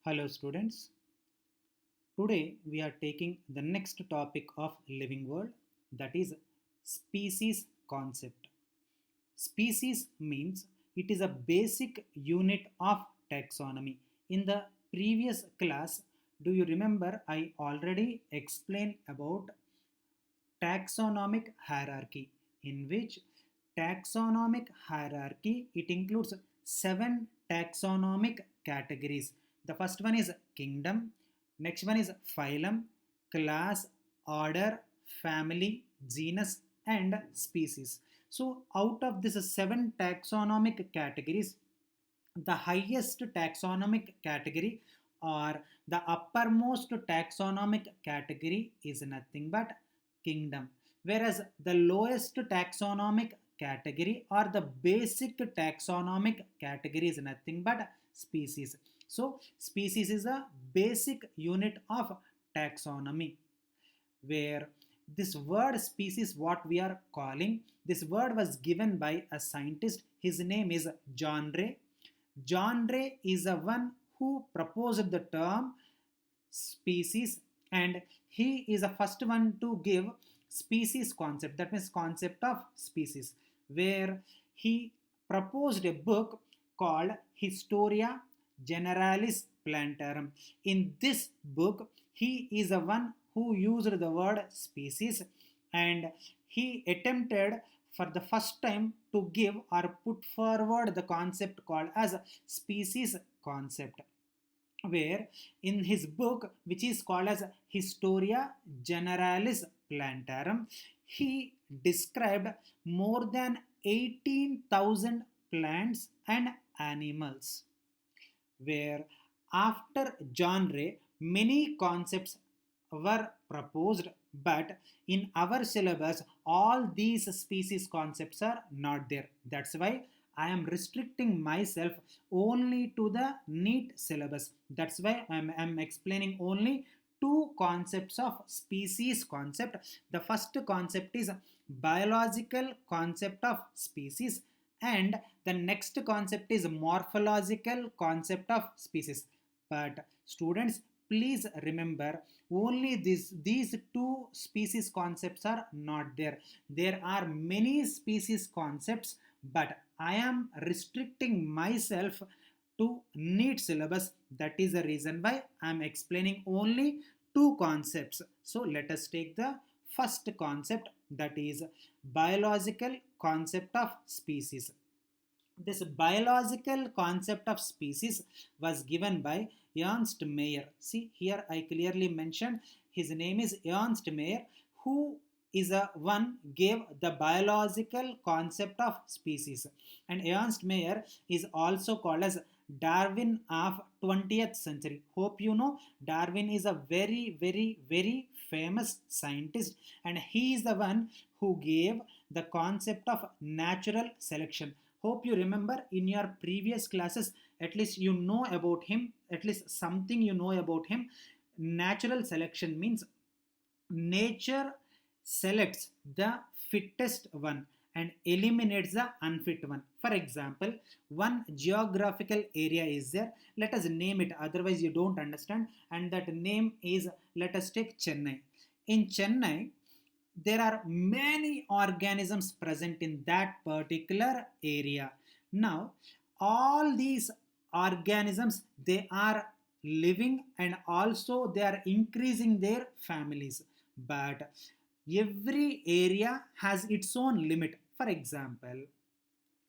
Hello students. Today we are taking the next topic of living world, that is species concept. Species means it is a basic unit of taxonomy. In the previous class, do you remember I already explained about taxonomic hierarchy, in which taxonomic hierarchy it includes seven taxonomic categories. The first one is kingdom, next one is phylum, class, order, family, genus, and species. So out of these seven taxonomic categories, the highest taxonomic category or the uppermost taxonomic category is nothing but kingdom, whereas the lowest taxonomic category or the basic taxonomic category is nothing but species. So species is a basic unit of taxonomy, where this word species, what we are calling, this word was given by a scientist. His name is John Ray. John Ray is the one who proposed the term species, and he is the first one to give species concept, that means concept of species, where he proposed a book called Historia Generalis Plantarum. In this book, he is the one who used the word species, and he attempted for the first time to give or put forward the concept called as species concept, where in his book, which is called as Historia Generalis Plantarum, he described more than 18,000 plants and animals, where after John Ray, many concepts were proposed, but in our syllabus, all these species concepts are not there. That's why I am restricting myself only to the NEET syllabus. That's why I'm explaining only two concepts of species concept. The first concept is biological concept of species, and the next concept is morphological concept of species. But students, please remember, only these two species concepts are not there. There are many species concepts, but I am restricting myself to NEET syllabus. That is the reason why I am explaining only two concepts. So let us take the first concept, that is biological concept of species. This biological concept of species was given by Ernst Mayr. See, here I clearly mentioned his name is Ernst Mayr, who is a one gave the biological concept of species. And Ernst Mayr is also called as Darwin of 20th century. Hope you know Darwin is a very famous scientist, and he is the one who gave the concept of natural selection. Hope you remember in your previous classes, at least you know about him, at least something you know about him. Natural selection means nature selects the fittest one and eliminates the unfit one. For example, one geographical area is there, let us name it, otherwise you don't understand, and that name is, let us take Chennai. In Chennai, there are many organisms present in that particular area. Now all these organisms, they are living and also they are increasing their families, but every area has its own limit. For example,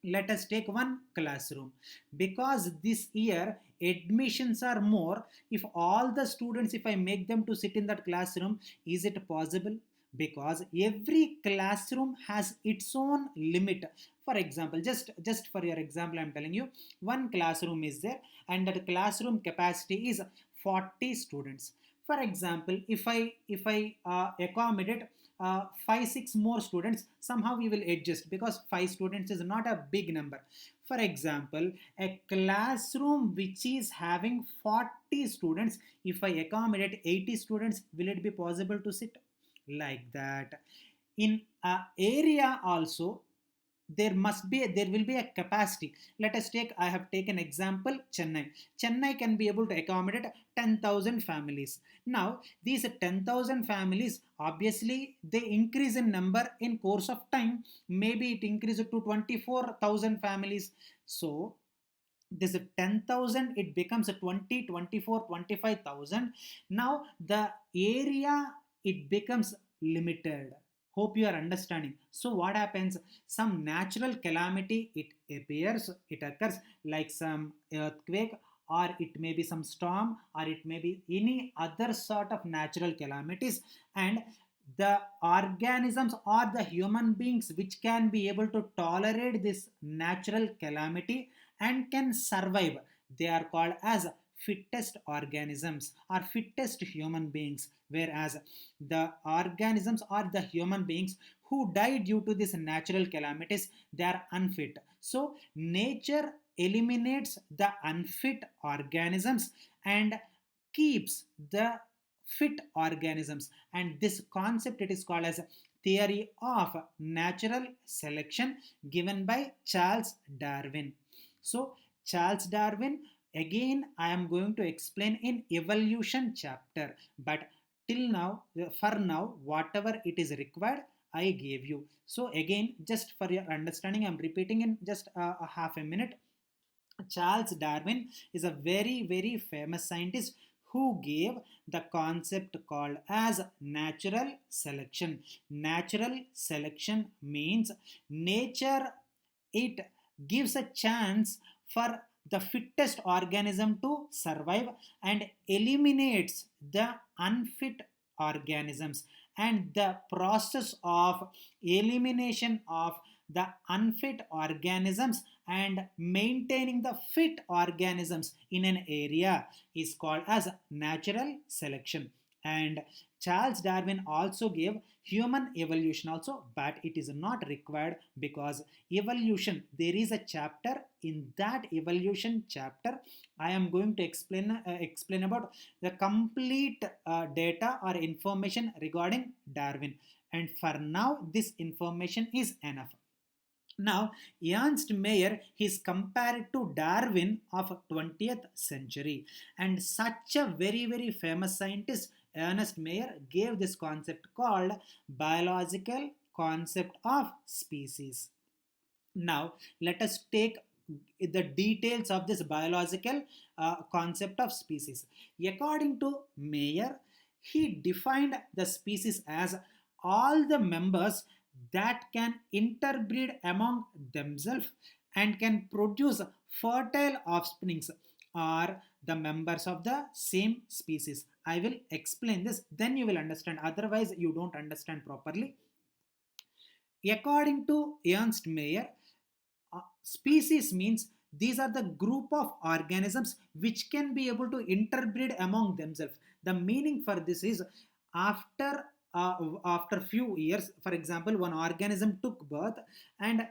let us take one classroom. Because this year admissions are more, if all the students, if I make them to sit in that classroom, is it possible? Because every classroom has its own limit. For example, just for your example, I'm telling you, one classroom is there and that classroom capacity is 40 students. For example, if I accommodate 5 6 more students, somehow we will adjust, because 5 students is not a big number. For example, a classroom which is having 40 students, if I accommodate 80 students, will it be possible to sit like that? In a area also, there will be a capacity. Let us take, I have taken example Chennai can be able to accommodate 10,000 families. Now these 10,000 families, obviously they increase in number in course of time. Maybe it increases to 24,000 families. So this 10,000 it becomes a 20, 24, 25,000. Now the area it becomes limited. Hope you are understanding. So what happens, some natural calamity it appears, it occurs, like some earthquake, or it may be some storm, or it may be any other sort of natural calamities. And the organisms or the human beings which can be able to tolerate this natural calamity and can survive, they are called as fittest organisms or fittest human beings. Whereas the organisms or the human beings who die due to this natural calamities, they are unfit. So nature eliminates the unfit organisms and keeps the fit organisms. And this concept it is called as theory of natural selection, given by Charles Darwin. So Charles Darwin, again I am going to explain in evolution chapter, but till now, for now, whatever it is required, I gave you. So again, just for your understanding, I'm repeating in just a half a minute. Charles Darwin is a very famous scientist who gave the concept called as natural selection. Natural selection means nature it gives a chance for the fittest organism to survive and eliminates the unfit organisms. And the process of elimination of the unfit organisms and maintaining the fit organisms in an area is called as natural selection. And Charles Darwin also gave human evolution also, but it is not required, because evolution, there is a chapter. In that evolution chapter I am going to explain about the complete data or information regarding Darwin. And for now this information is enough. Now, Ernst Mayr is compared to Darwin of 20th century, and such a very famous scientist Ernest Mayr gave this concept called biological concept of species. Now, let us take the details of this biological concept of species. According to Mayer, he defined the species as all the members that can interbreed among themselves and can produce fertile offsprings are the members of the same species. I will explain this, then you will understand. Otherwise, you don't understand properly. According to Ernst Mayr, species means these are the group of organisms which can be able to interbreed among themselves. The meaning for this is, after after few years, for example, one organism took birth and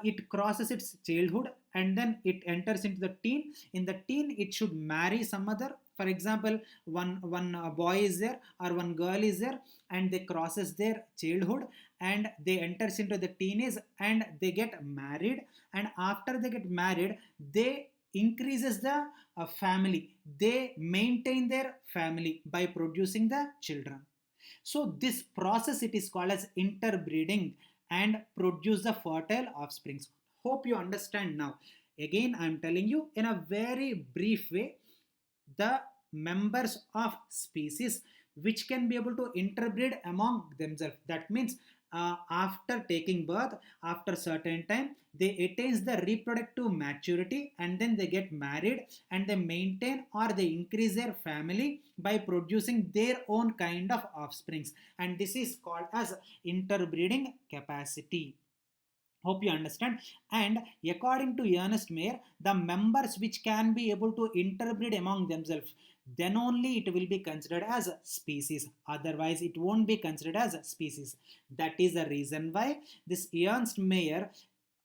it crosses its childhood and then it enters into the teen. In the teen it should marry some other, for example, one boy is there or one girl is there, and they crosses their childhood and they enters into the teenage and they get married. And after they get married, they increases the family, they maintain their family by producing the children. So this process it is called as interbreeding and produce the fertile offsprings. Hope you understand now. Again I am telling you in a very brief way the members of species which can be able to interbreed among themselves. That means after taking birth, after certain time, they attains the reproductive maturity and then they get married and they maintain or they increase their family by producing their own kind of offsprings, and this is called as interbreeding capacity. Hope you understand. And according to Ernest Mayr, the members which can be able to interbreed among themselves, then only it will be considered as a species. Otherwise, it won't be considered as a species. That is the reason why this Ernst Mayr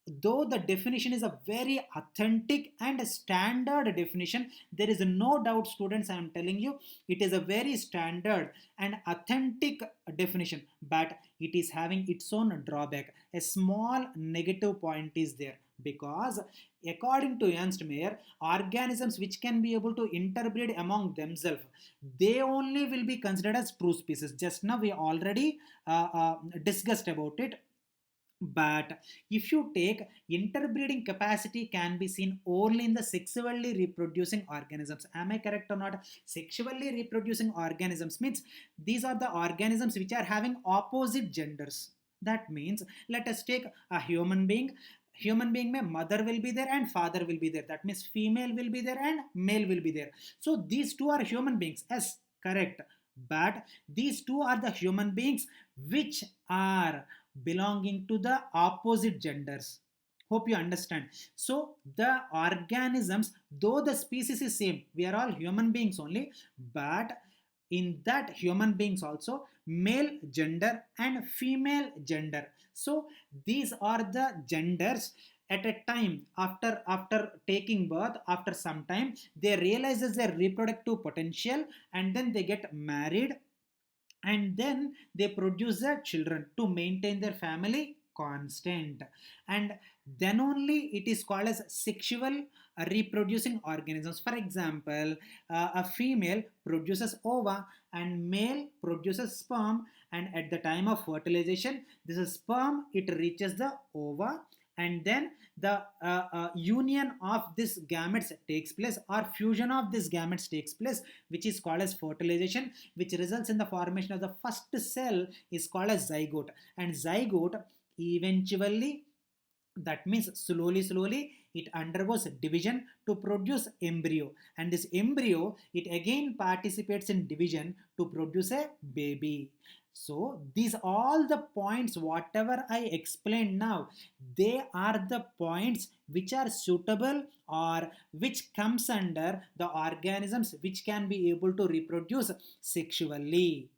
though the definition is a very authentic and standard definition, there is no doubt, students, I am telling you, it is a very standard and authentic definition, but it is having its own drawback. A small negative point is there, because according to Ernst Mayr, organisms which can be able to interbreed among themselves, they only will be considered as true species. Just now we already discussed about it. But if you take, interbreeding capacity can be seen only in the sexually reproducing organisms. Am I correct or not? Sexually reproducing organisms means these are the organisms which are having opposite genders. That means, let us take a human being. Human being mein mother will be there and father will be there. That means female will be there and male will be there. So these two are human beings. Yes, correct. But these two are the human beings which are belonging to the opposite genders. Hope you understand. So the organisms, though the species is same, we are all human beings only, but in that human beings also male gender and female gender. So these are the genders. At a time, after taking birth, after some time, they realizes their reproductive potential, and then they get married, and then they produce their children to maintain their family constant, and then only it is called as sexual reproducing organisms. For example, a female produces ova and male produces sperm, and at the time of fertilization, this is sperm, it reaches the ova, and then the union of this gametes takes place, or fusion of this gametes takes place, which is called as fertilization, which results in the formation of the first cell, is called as zygote. And zygote eventually, that means slowly it undergoes division to produce embryo, and this embryo, it again participates in division to produce a baby. So these all the points whatever I explained now, they are the points which are suitable, or which comes under the organisms which can be able to reproduce sexually.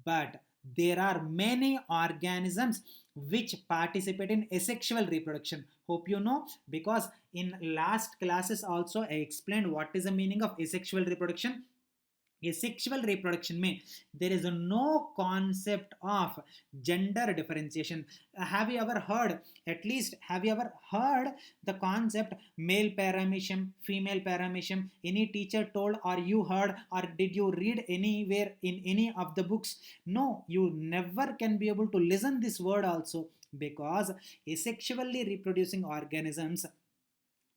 But there are many organisms which participate in asexual reproduction. Hope you know, because in last classes also I explained what is the meaning of asexual reproduction. Asexual reproduction means there is no concept of gender differentiation. Have you ever heard, at least have you ever heard the concept male paramecium, female paramecium? Any teacher told, or you heard, or did you read anywhere in any of the books? No, you never can be able to listen this word also, because asexually reproducing organisms,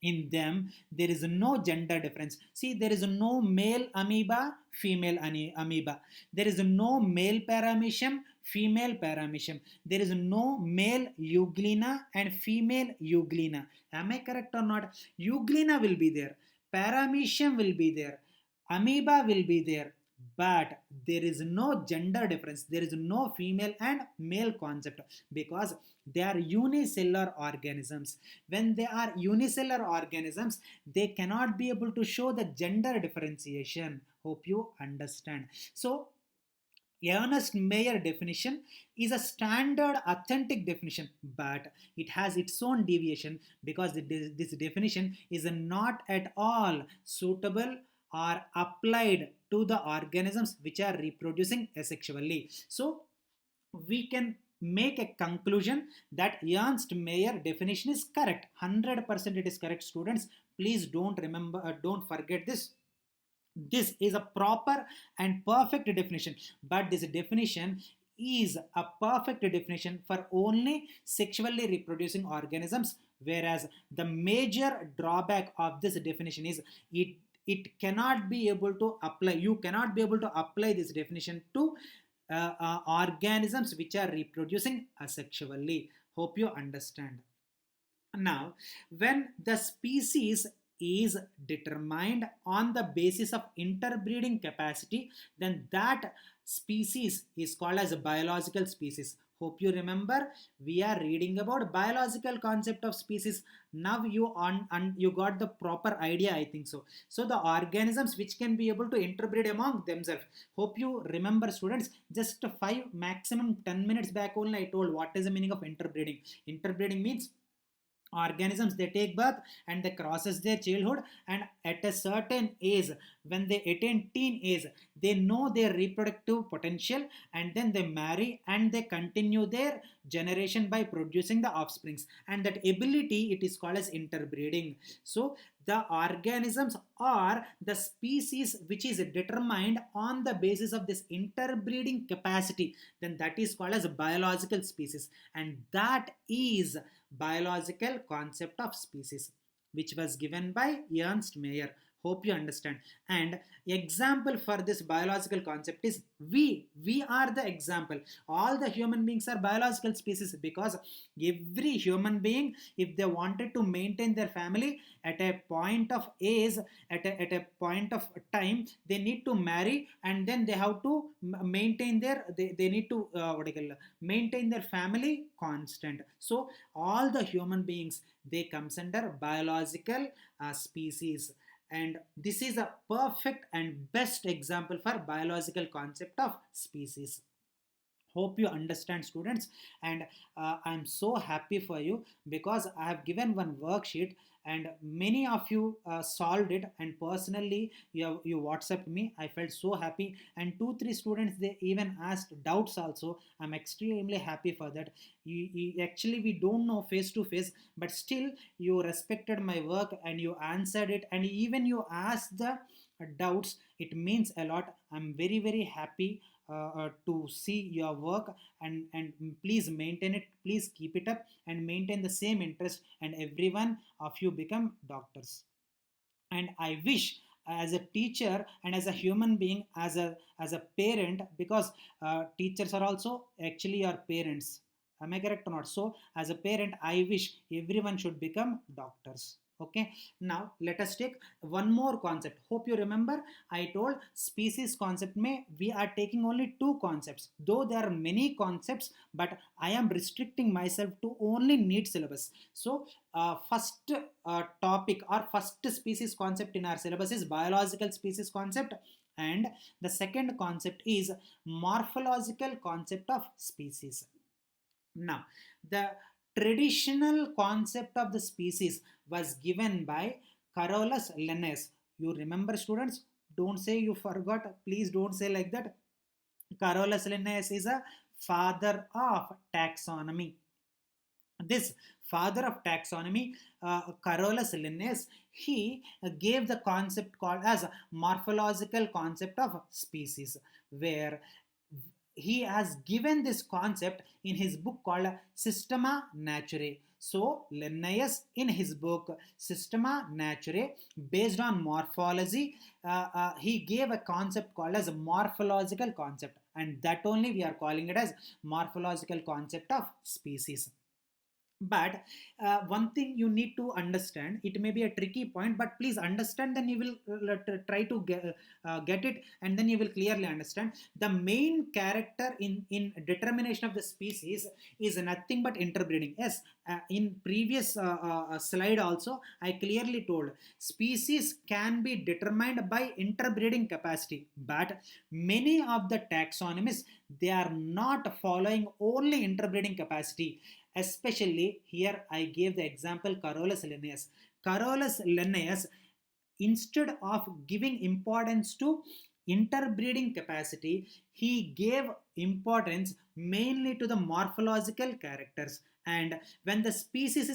in them there is no gender difference. See, there is no male amoeba, female amoeba. There is no male paramecium, female paramecium. There is no male euglena and female euglena. Am I correct or not? Euglena will be there, paramecium will be there, amoeba will be there, but there is no gender difference. There is no female and male concept, because they are unicellular organisms. When they are unicellular organisms, they cannot be able to show the gender differentiation. Hope you understand. So Ernst Mayr definition is a standard authentic definition, but it has its own deviation, because this definition is not at all suitable or applied to the organisms which are reproducing asexually. So we can make a conclusion that Ernst Mayr definition is correct. 100% it is correct, students. Please don't forget this. This is a proper and perfect definition, but this definition is a perfect definition for only sexually reproducing organisms, whereas the major drawback of this definition is it cannot be able to apply, you cannot be able to apply this definition to organisms which are reproducing asexually. Hope you understand. Now, when the species is determined on the basis of interbreeding capacity, then that species is called as a biological species. Hope you remember, we are reading about biological concept of species. Now you got the proper idea, I think so. So the organisms which can be able to interbreed among themselves. Hope you remember, students. Just 5 maximum 10 minutes back only I told what is the meaning of interbreeding. Interbreeding means Organisms, they take birth and they crosses their childhood, and at a certain age, when they attain teen age, they know their reproductive potential, and then they marry and they continue their generation by producing the offsprings, and that ability, it is called as interbreeding. So the organisms are the species which is determined on the basis of this interbreeding capacity, then that is called as a biological species, and that is biological concept of species, which was given by Ernst Mayr. Hope you understand. And example for this biological concept is we are the example. All the human beings are biological species, because every human being, if they wanted to maintain their family at a point of age, at a point of time, they need to marry, and then they have to maintain their, they need to what do you call, maintain their family constant. So all the human beings, they comes under biological species, and this is a perfect and best example for biological concept of species. Hope you understand, students. And I'm so happy for you, because I have given one worksheet, and many of you solved it, and personally you WhatsApped me. I felt so happy, and 2 3 students, they even asked doubts also. I'm extremely happy for that. Actually, we don't know face to face, but still you respected my work and you answered it, and even you asked the doubts. It means a lot. I'm very very happy to see your work, and please maintain it, please keep it up, and maintain the same interest, and everyone of you become doctors. And I wish, as a teacher and as a human being, as a parent, because teachers are also actually your parents, am I correct or not? So as a parent, I wish everyone should become doctors. Okay, now let us take one more concept. Hope you remember, I told species concept may we are taking only two concepts, though there are many concepts, but I am restricting myself to only NEET syllabus. So first topic or first species concept in our syllabus is biological species concept, and the second concept is morphological concept of species. Now, the traditional concept of the species was given by Carolus Linnaeus. You remember, students? Don't say you forgot. Please don't say like that. Carolus Linnaeus is a father of taxonomy. This father of taxonomy, Carolus Linnaeus, he gave the concept called as morphological concept of species, where he has given this concept in his book called Systema Naturae. So Linnaeus, in his book Systema Naturae, based on morphology, he gave a concept called as a morphological concept, and that only we are calling it as morphological concept of species. But one thing you need to understand, it may be a tricky point, but please understand, then you will try to get it, and then you will clearly understand. The main character in determination of the species is nothing but interbreeding. Yes, in previous slide also I clearly told, species can be determined by interbreeding capacity, but many of the taxonomists, they are not following only interbreeding capacity. Especially here, I gave the example Carolus Linnaeus. Carolus Linnaeus, instead of giving importance to interbreeding capacity, he gave importance mainly to the morphological characters. And when the species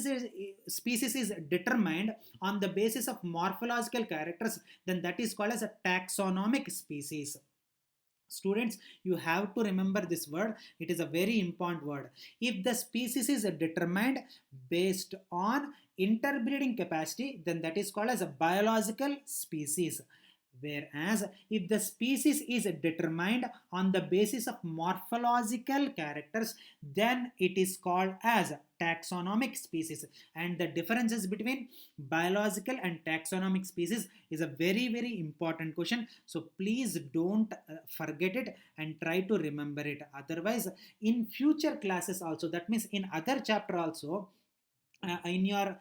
is determined on the basis of morphological characters, then that is called as a taxonomic species. Students, you have to remember this word. It is a very important word. If the species is determined based on interbreeding capacity, then that is called as a biological species. Whereas if the species is determined on the basis of morphological characters, then it is called as taxonomic species. And the differences between biological and taxonomic species is a very very important question. So please don't forget it, and try to remember it. Otherwise, in future classes also, that means in other chapter also, in your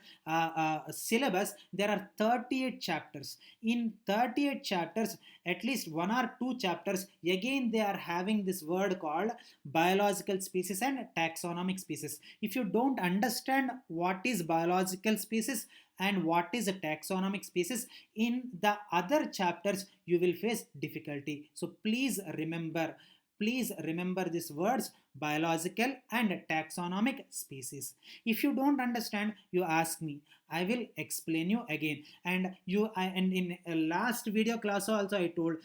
syllabus there are 38 chapters. In 38 chapters, at least one or two chapters again they are having this word called biological species and taxonomic species. If you don't understand what is biological species and what is a taxonomic species, in the other chapters you will face difficulty. So please remember these words, biological and taxonomic species. If you don't understand, you ask me, I will explain you again. And in a last video class also I told,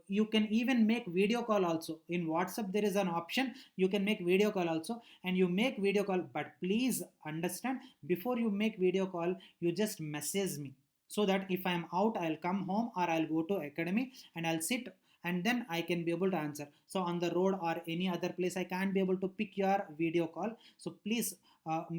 you can even make video call also. In WhatsApp there is an option, you can make video call also, and you make video call. But please understand, before you make video call, you just message me, so that if I am out, I'll come home or I'll go to academy and I'll sit, and then I can be able to answer. So on the road or any other place, I can't be able to pick your video call. So please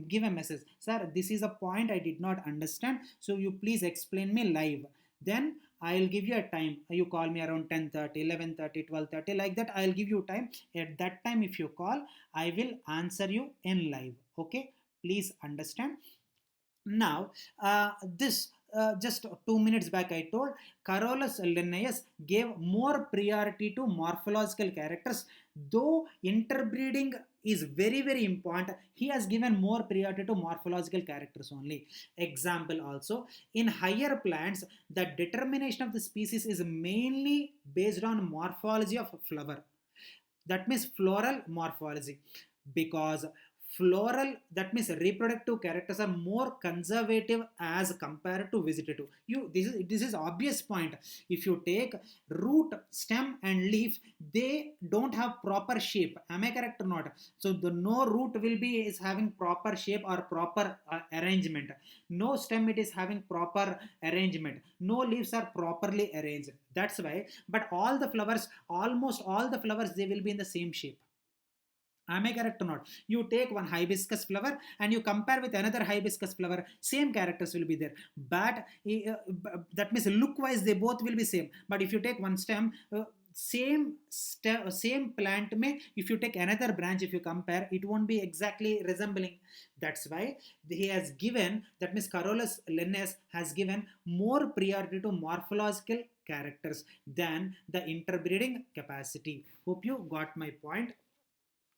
give a message, sir, this is a point I did not understand, so you please explain me live. Then I'll give you a time. You call me around 10:30, 11:30, 12:30, like that. I'll give you time. At that time, if you call, I will answer you in live. Okay, please understand. Now, this just 2 minutes back, I told Carolus Linnaeus gave more priority to morphological characters. Though interbreeding is very, very important, he has given more priority to morphological characters only. Example also, in higher plants, the determination of the species is mainly based on morphology of flower. That means floral morphology, because floral, that means reproductive characters are more conservative as compared to vegetative. This is obvious point. If you take root, stem and leaf, they don't have proper shape. Am I correct or not? So the no root will be is having proper shape or proper arrangement. No stem it is having proper arrangement. No leaves are properly arranged. That's why. But all the flowers, almost all the flowers, they will be in the same shape. Am I correct or not? You take one hibiscus flower and you compare with another hibiscus flower, same characters will be there. But that means look wise they both will be same. But if you take one stem, same plant may, if you take another branch, if you compare, it won't be exactly resembling. That's why he has given, that means Carolus Linnaeus has given more priority to morphological characters than the interbreeding capacity. Hope you got my point.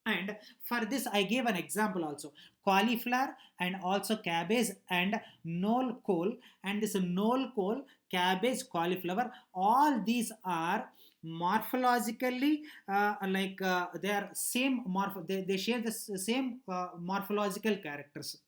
And for this I gave an example also, cauliflower and also cabbage and knoll cole. And this knoll cole, cabbage, cauliflower, all these are morphologically they are same they share the same morphological characters.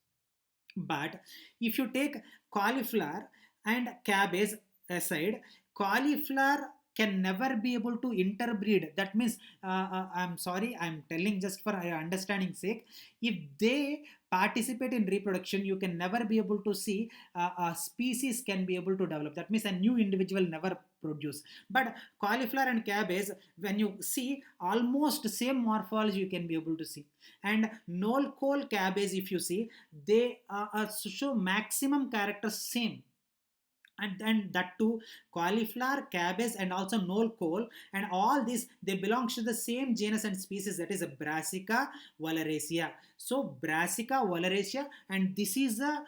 But if you take cauliflower and cabbage aside, cauliflower can never be able to interbreed. That means, I'm sorry, I'm telling just for understanding sake. If they participate in reproduction, you can never be able to see a species can be able to develop. That means a new individual never produce. But cauliflower and cabbage, when you see, almost same morphology you can be able to see. And knoll cole, cabbage, if you see, they show maximum characters same. And that too, cauliflower, cabbage and also knoll cole, and all this, they belongs to the same genus and species, that is a Brassica oleracea. So Brassica oleracea, and this is a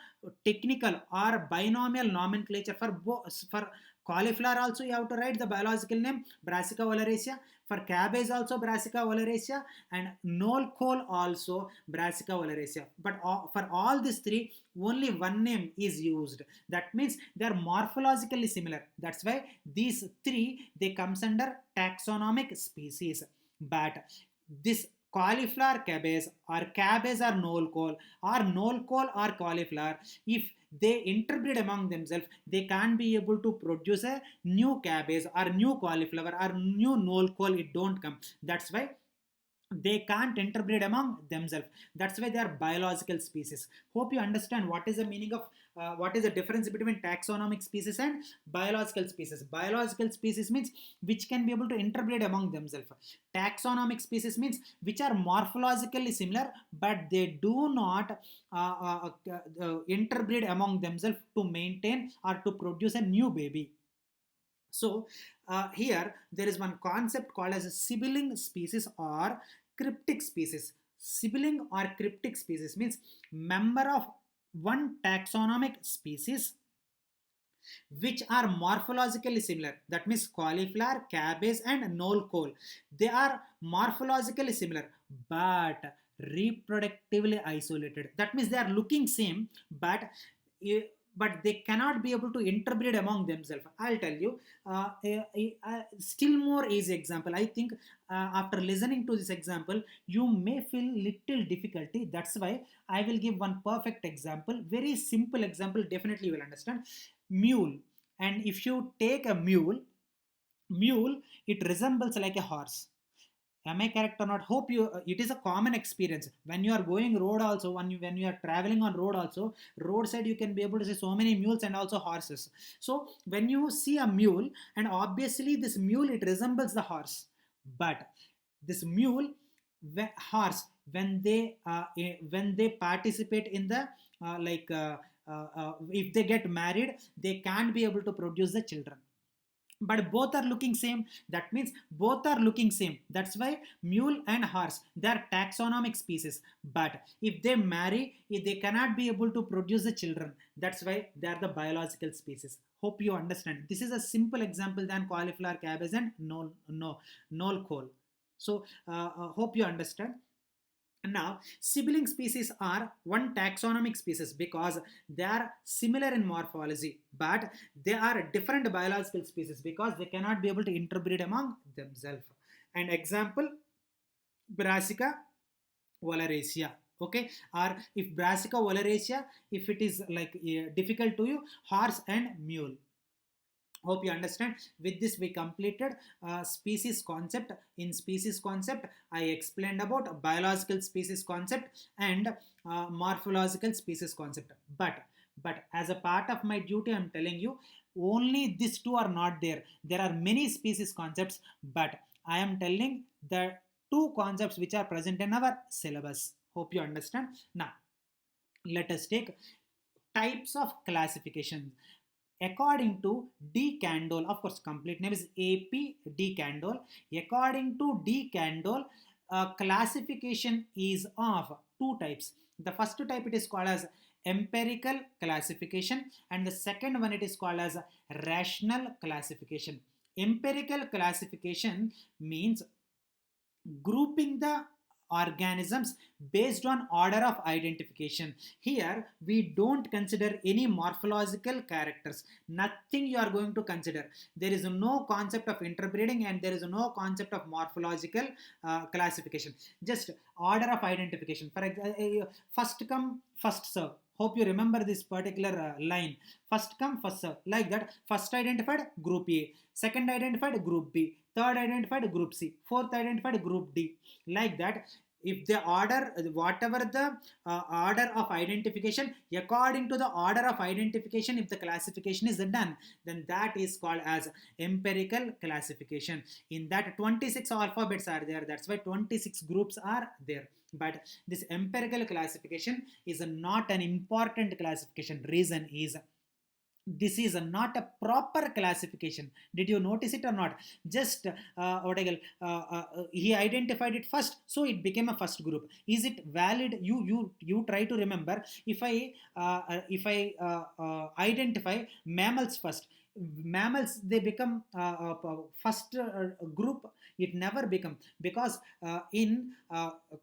technical or binomial nomenclature for for cauliflower also you have to write the biological name Brassica oleracea, for cabbage also Brassica oleracea, and knoll cole also Brassica oleracea. But for all these three, only one name is used. That means they are morphologically similar. That's why these three, they comes under taxonomic species. But this cauliflower cabbage, or cabbage or knoll cole or cauliflower, if they interbreed among themselves, they can't be able to produce a new cabbage or new cauliflower or new knoll cole. It don't come. That's why they can't interbreed among themselves. That's why they are biological species. Hope you understand what is the meaning of what is the difference between taxonomic species and biological species. Biological species means which can be able to interbreed among themselves. Taxonomic species means which are morphologically similar, but they do not interbreed among themselves to maintain or to produce a new baby. So here there is one concept called as a sibling species or cryptic species. Sibling or cryptic species means member of one taxonomic species which are morphologically similar. That means cauliflower, cabbage, and knoll cole. They are morphologically similar, but reproductively isolated. That means they are looking same, but eh, but they cannot be able to interbreed among themselves. I'll tell you still more easy example. I think after listening to this example, you may feel little difficulty. That's why I will give one perfect example, very simple example. Definitely you will understand. Mule. And if you take a mule, it resembles like a horse. Am I correct or not? Hope you it is a common experience when you are going road also, when you are traveling on road also, roadside you can be able to see so many mules and also horses. So when you see a mule, and obviously this mule, it resembles the horse, but this mule, horse, when they participate in the if they get married, they can't be able to produce the children, but both are looking same. That means both are looking same. That's why mule and horse, they are taxonomic species, but if they marry, if they cannot be able to produce the children, that's why they are the biological species. Hope you understand. This is a simple example than cauliflower, cabbage, and no coal. So hope you understand. Now, sibling species are one taxonomic species because they are similar in morphology, but they are different biological species because they cannot be able to interbreed among themselves. An example, Brassica oleracea. Okay, or if Brassica oleracea, if it is like difficult to you, horse and mule. Hope you understand. With this we completed species concept. In species concept I explained about biological species concept and morphological species concept, but as a part of my duty I'm telling you, only these two are not there. There are many species concepts, but I am telling the two concepts which are present in our syllabus. Hope you understand. Now let us take types of classification according to D. Candolle. Of course, complete name is A.P. D. Candolle. According to D. Candolle, classification is of two types. The first type, it is called as empirical classification, and the second one, it is called as rational classification. Empirical classification means grouping the organisms based on order of identification. Here we don't consider any morphological characters, nothing you are going to consider. There is no concept of interbreeding and there is no concept of morphological classification, just order of identification. For example, first come first serve. Hope you remember this particular line. First come first serve, like that. First identified, group A. Second identified, group B. Third identified, group C. Fourth identified, group D. Like that. If the order, whatever the order of identification, according to the order of identification, if the classification is done, then that is called as empirical classification. In that 26 alphabets are there, that's why 26 groups are there. But this empirical classification is not an important classification. Reason is this is not a proper classification. Did you notice it or not? Just what I call, he identified it first, so it became a first group. Is it valid? You try to remember. If I identify mammals first, mammals, they become first group. It never become, because in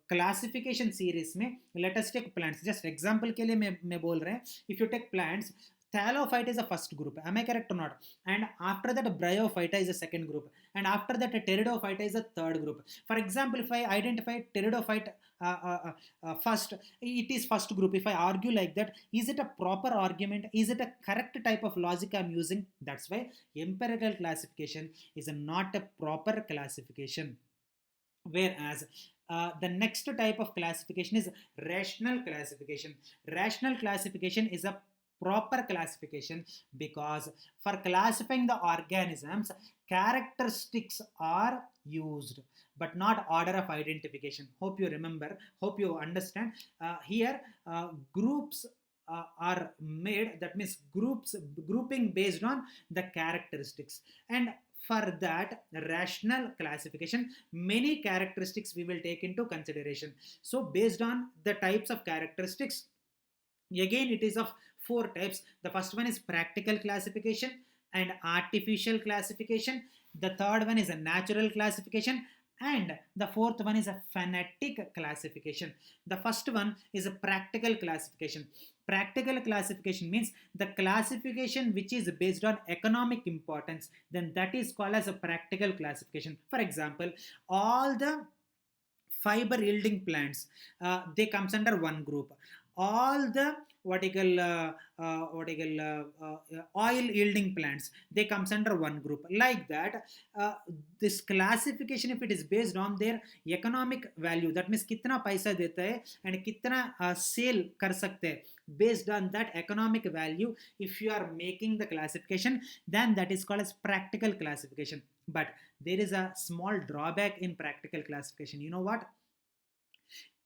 classification series में, let us take plants. Just example के लिए मैं बोल रहे हैं. If you take plants, Thallophyta is the first group. Am I correct or not? And after that, Bryophyta is the second group. And after that, Pteridophyta is the third group. For example, if I identify Pteridophyta first, it is first group. If I argue like that, is it a proper argument? Is it a correct type of logic I'm using? That's why empirical classification is not a proper classification. Whereas the next type of classification is rational classification. Rational classification is a proper classification because for classifying the organisms, characteristics are used but not order of identification. Hope you remember, hope you understand. Here groups are made, that means grouping based on the characteristics, and for that rational classification, many characteristics we will take into consideration. So based on the types of characteristics, Again, it is of four types. The first one is practical classification and artificial classification. The third one is a natural classification, and the fourth one is a phonetic classification. The first one is a practical classification. Practical classification means the classification which is based on economic importance, then that is called as a practical classification. For example, all the fiber yielding plants, they comes under one group. All the oil yielding plants, they comes under one group. Like that, this classification, if it is based on their economic value, that means कितना पैसा देता है and कितना cell कर सकते हैं, based on that economic value, if you are making the classification, then that is called as practical classification. But there is a small drawback in practical classification. You know what?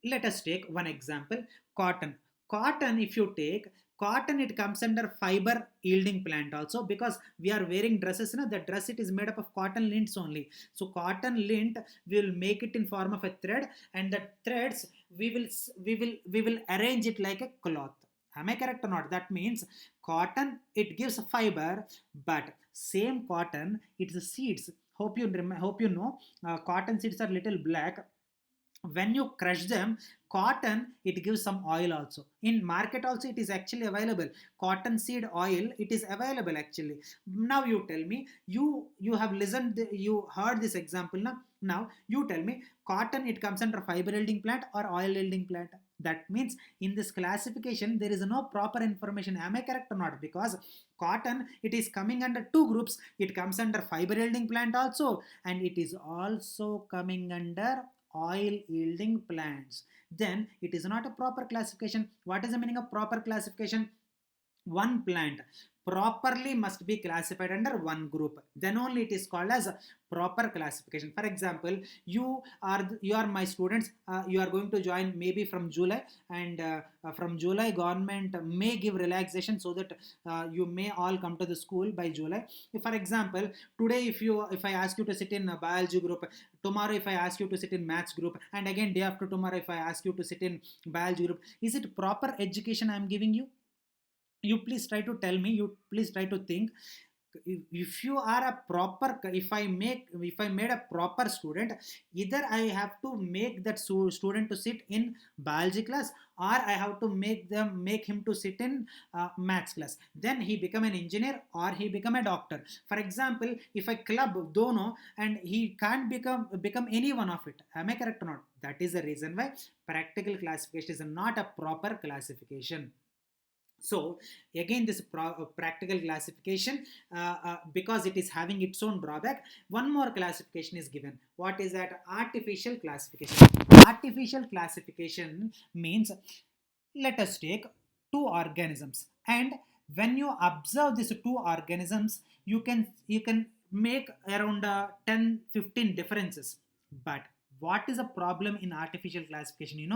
Let us take one example. Cotton. Cotton, if you take cotton, it comes under fiber yielding plant also, because we are wearing dresses, no? The dress, it is made up of cotton lints only. So cotton lint, we will make it in form of a thread, and the threads, we will arrange it like a cloth. Am I correct or not? That means cotton, it gives fiber, but same cotton, it's the seeds. Hope you know, cotton seeds are little black. When you crush them, cotton, it gives some oil also. In market also, it is actually available. Cotton seed oil, it is available actually. Now you tell me, you have listened, you heard this example. Now you tell me, cotton, it comes under fiber yielding plant or oil yielding plant? That means in this classification there is no proper information. Am I correct or not? Because cotton, it is coming under two groups. It comes under fiber yielding plant also, and it is also coming under oil yielding plants. Then it is not a proper classification. What is the meaning of proper classification? One plant properly must be classified under one group, then only it is called as a proper classification. For example, you are my students, you are going to join maybe from July, and from July government may give relaxation, so that you may all come to the school by July. If, for example, today if I ask you to sit in a biology group, tomorrow if I ask you to sit in maths group, and again day after tomorrow if I ask you to sit in biology group, is it proper education I am giving you? You please try to tell me, you please try to think. If you are a proper, if I made a proper student, either I have to make that student to sit in biology class, or I have to make him to sit in maths class. Then he become an engineer or he become a doctor. For example, if I club dono, and he can't become any one of it. Am I correct or not? That is the reason why practical classification is not a proper classification. So again, this practical classification, because it is having its own drawback, one more classification is given. What is that? Artificial classification. Artificial classification means, let us take two organisms, and when you observe these two organisms, you can make around 10-15 differences. But what is a problem in artificial classification?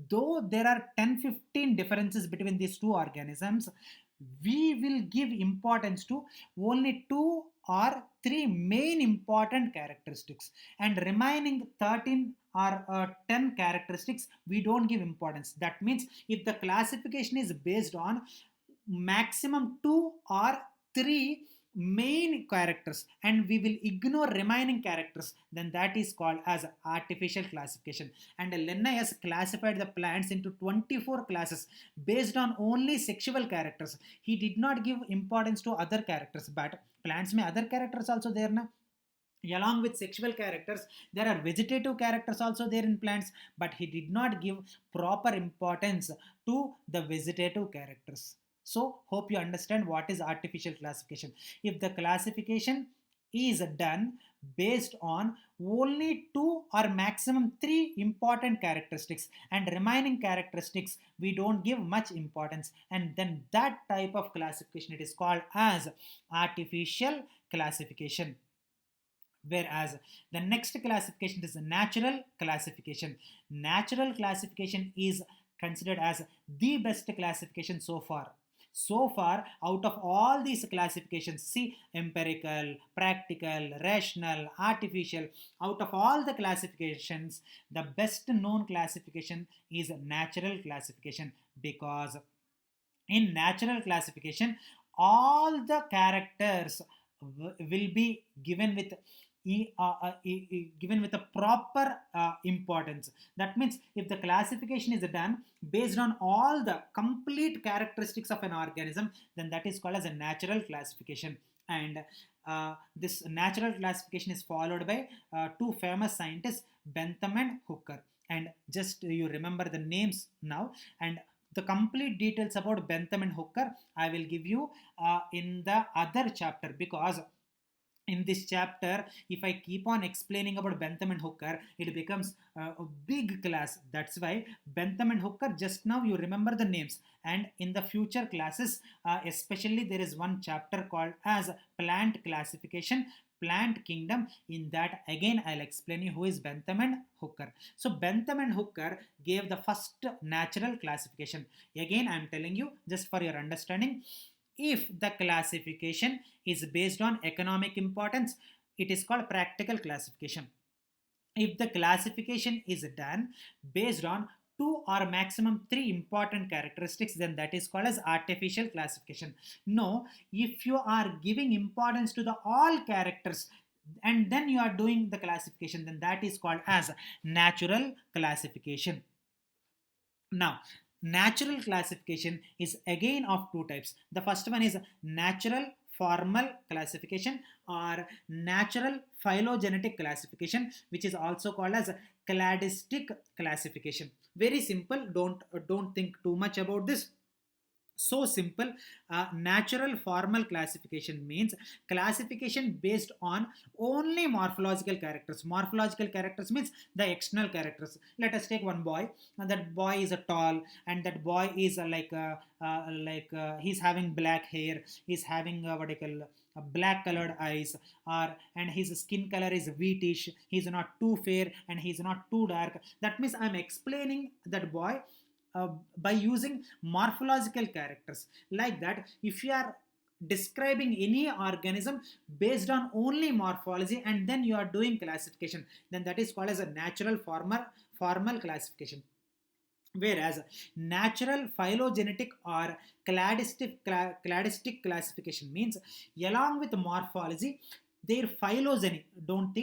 Though there are 10-15 differences between these two organisms, we will give importance to only two or three main important characteristics, and remaining 13 or 10 characteristics we don't give importance. That means if the classification is based on maximum two or three main characters, and we will ignore remaining characters, then that is called as artificial classification. And Linnaeus classified the plants into 24 classes based on only sexual characters. He did not give importance to other characters, but plants may other characters also there na. Along with sexual characters, there are vegetative characters also there in plants, but he did not give proper importance to the vegetative characters. So, hope you understand what is artificial classification. If the classification is done based on only two or maximum three important characteristics, and remaining characteristics we don't give much importance, and then that type of classification, it is called as artificial classification. Whereas the next classification is the natural classification. Natural classification is considered as the best classification so far. So far, out of all these classifications, see, empirical, practical, rational, artificial, out of all the classifications, the best known classification is natural classification, because In natural classification, all the characters will be given with given with a proper importance. That means if the classification is done based on all the complete characteristics of an organism, then that is called as a natural classification. And this natural classification is followed by two famous scientists, Bentham and Hooker. And just you remember the names now, and the complete details about Bentham and Hooker I will give you in the other chapter, because in this chapter, if I keep on explaining about Bentham and Hooker, it becomes a big class. That's why Bentham and Hooker, just now you remember the names, and in the future classes, especially there is one chapter called as plant classification, plant kingdom. In that again I'll explain you who is Bentham and Hooker. So Bentham and Hooker gave the first natural classification. Again I'm telling you just for your understanding, if the classification is based on economic importance, it is called practical classification. If the classification is done based on two or maximum three important characteristics, then that is called as artificial classification. No, if you are giving importance to the all characters and then you are doing the classification, then that is called as natural classification. Now, natural classification is again of two types. The first one is natural formal classification or natural phylogenetic classification, which is also called as cladistic classification. Very simple. Don't think too much about this. So simple. Natural formal classification means classification based on only morphological characters. Morphological characters means the external characters. Let us take one boy, and that boy is a tall, and that boy is he's having black hair, he's having what I call black colored eyes, or and his skin color is wheatish, he's not too fair and he's not too dark. That means I'm explaining that boy by using morphological characters. Like that, if you are describing any organism based on only morphology and then you are doing classification, then that is called as a natural formal classification. Whereas natural phylogenetic or cladistic classification means along with morphology, their phylogeny. Don't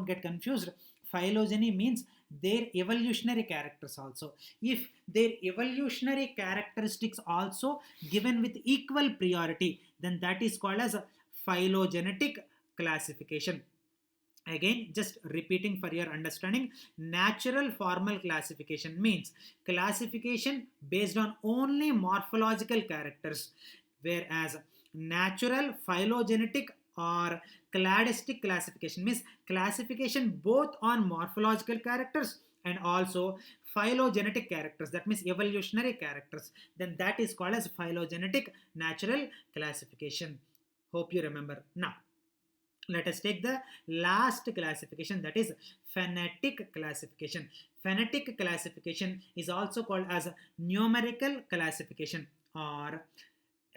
get confused. Phylogeny means their evolutionary characters also. If their evolutionary characteristics also given with equal priority, then that is called as a phylogenetic classification. Again, just repeating for your understanding, natural formal classification means classification based on only morphological characters, whereas natural phylogenetic or cladistic classification means classification both on morphological characters and also phylogenetic characters, that means evolutionary characters, then that is called as phylogenetic natural classification. Hope you remember. Now let us take the last classification, that is phonetic classification. Phonetic classification is also called as numerical classification or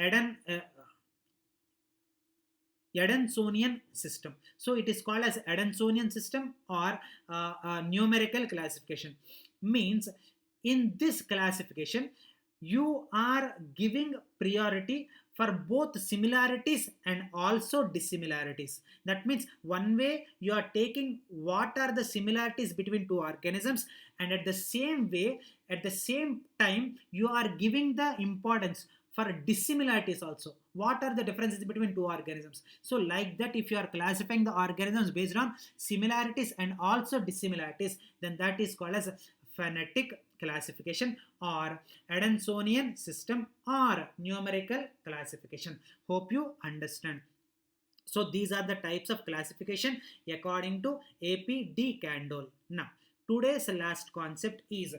Eden, Adansonian system. So it is called as Adansonian system or numerical classification. Means in this classification, you are giving priority for both similarities and also dissimilarities. That means one way you are taking what are the similarities between two organisms, and at the same way, at the same time, you are giving the importance for dissimilarities also. What are the differences between two organisms? So like that, if you are classifying the organisms based on similarities and also dissimilarities, then that is called as phonetic classification or Adansonian system or numerical classification. Hope you understand. So these are the types of classification according to A.P.D. Candoll. Now, today's last concept is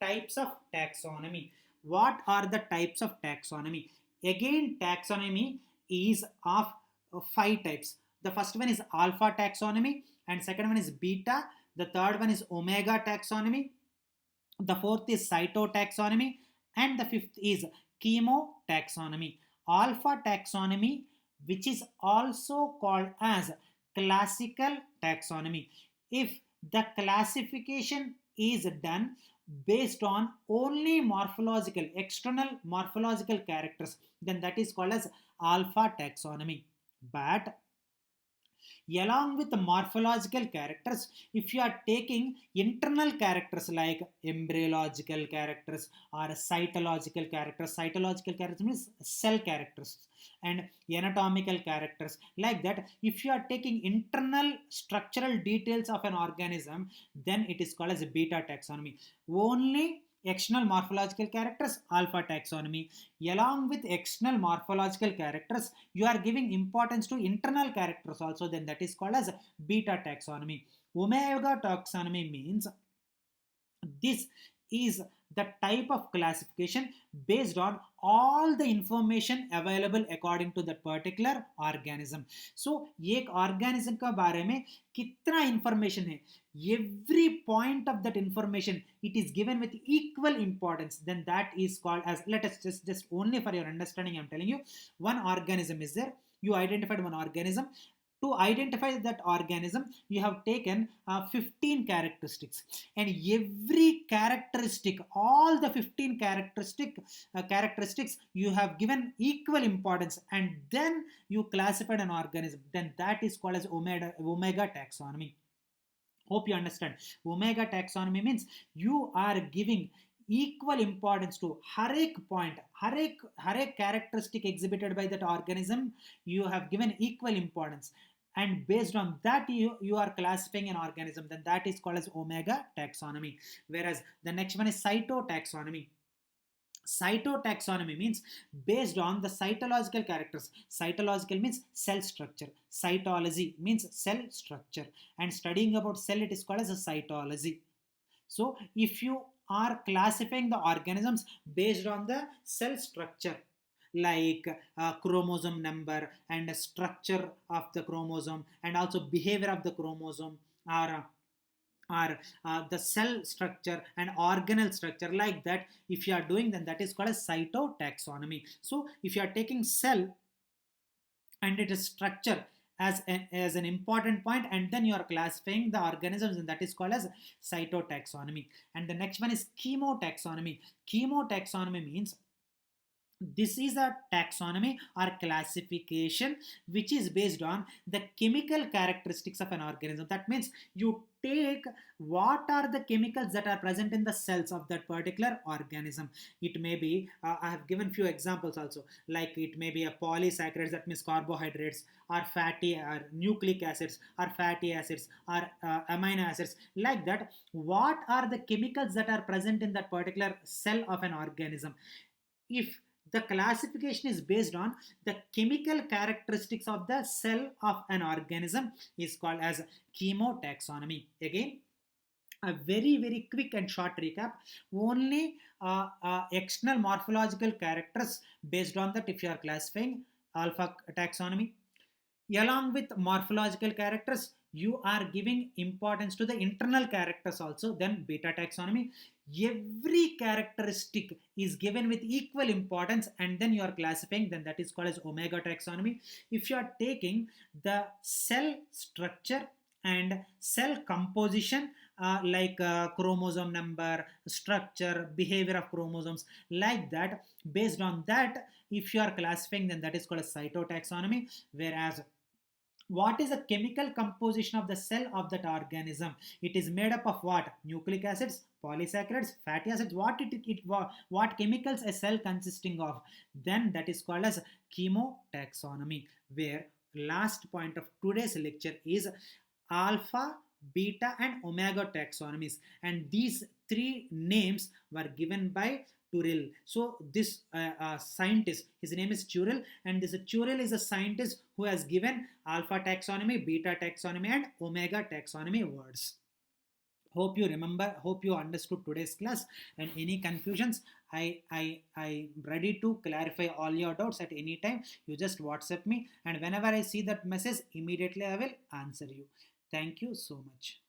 types of taxonomy. What are the types of taxonomy? Again, taxonomy is of five types. The first one is alpha taxonomy, and second one is beta. The third one is omega taxonomy. The fourth is cytotaxonomy, and the fifth is chemotaxonomy. Alpha taxonomy, which is also called as classical taxonomy. If the classification is done based on only morphological, external morphological characters, then that is called as alpha taxonomy. But along with the morphological characters, if you are taking internal characters like embryological characters or cytological characters means cell characters, and anatomical characters like that, if you are taking internal structural details of an organism, then it is called as a beta taxonomy. Only external morphological characters, alpha taxonomy. Along with external morphological characters, you are giving importance to internal characters also, then that is called as beta taxonomy. Omega taxonomy means this is the type of classification based on all the information available according to that particular organism. So एक organism का बारे में कितना information है, every point of that information it is given with equal importance, then that is called as, let us just only for your understanding I'm telling you, one organism is there, you identified one organism. To identify that organism, you have taken 15 characteristics, and every characteristic, all the 15 characteristics, you have given equal importance, and then you classified an organism. Then that is called as omega taxonomy. Hope you understand. Omega taxonomy means you are giving equal importance to har ek point, har ek characteristic exhibited by that organism, you have given equal importance, and based on that you are classifying an organism, then that is called as omega taxonomy. Whereas the next one is cytotaxonomy. Cytotaxonomy means based on the cytological characters. Cytological means cell structure. Cytology means cell structure. And studying about cell, it is called as a cytology. So if you are classifying the organisms based on the cell structure, like chromosome number and structure of the chromosome, and also behavior of the chromosome, or the cell structure and organelle structure, like that if you are doing, then that is called as cytotaxonomy. So if you are taking cell and it is structure as an important point, and then you are classifying the organisms, and that is called as cytotaxonomy. And the next one is chemotaxonomy. Chemotaxonomy means this is a taxonomy or classification which is based on the chemical characteristics of an organism. That means you take what are the chemicals that are present in the cells of that particular organism. It may be, I have given few examples also, like it may be a polysaccharides, that means carbohydrates, or fatty or nucleic acids, or fatty acids, or amino acids, like that. What are the chemicals that are present in that particular cell of an organism? If the classification is based on the chemical characteristics of the cell of an organism, is called as chemotaxonomy. Again, a very quick and short recap. Only external morphological characters, based on that if you are classifying, alpha taxonomy. Along with morphological characters, you are giving importance to the internal characters also, then beta taxonomy. Every characteristic is given with equal importance, and then you are classifying, then that is called as omega taxonomy. If you are taking the cell structure and cell composition, like chromosome number, structure, behavior of chromosomes, like that, based on that if you are classifying, then that is called as cytotaxonomy. Whereas what is the chemical composition of the cell of that organism? It is made up of what? Nucleic acids, polysaccharides, fatty acids. What chemicals a cell consisting of? Then that is called as chemotaxonomy. Where last point of today's lecture is alpha, beta, and omega taxonomies, and these three names were given by Turrell. So this scientist, his name is Turrell, and this Turrell is a scientist who has given alpha taxonomy, beta taxonomy, and omega taxonomy words. Hope you remember, hope you understood today's class, and any confusions, I'm ready to clarify all your doubts at any time. You just WhatsApp me, and whenever I see that message, immediately I will answer you. Thank you so much.